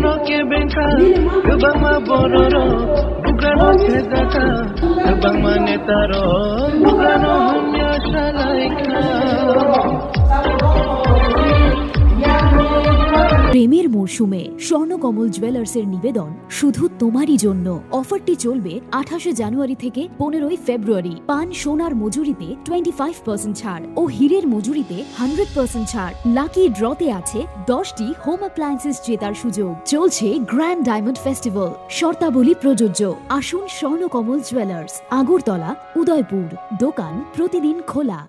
Bugano kebenka, Bangma bororo, Bugano sedaka, Bangma netaro, Bugano hamya shalaika. প্রেমের মরশুমে স্বর্ণকমল জুয়েলার্সের নিবেদন শুধু তোমারই জন্য। অফারটি চলবে 28 জানুয়ারি থেকে 15 ফেব্রুয়ারি। পান সোনার মজুরিতে 25% ছাড় ও হীরের মজুরিতে 100% ছাড়। লাকি ড্রতে আছে 10টি হোম অ্যাপ্লায়েন্সেস জেতার সুযোগ। চলছে গ্র্যান্ড ডায়মন্ড ফেস্টিভ্যাল, শর্তাবলী প্রযোজ্য। আসুন স্বর্ণকমল জুয়েলার্স, আগরতলা, উদয়পুর। দোকান প্রতিদিন খোলা।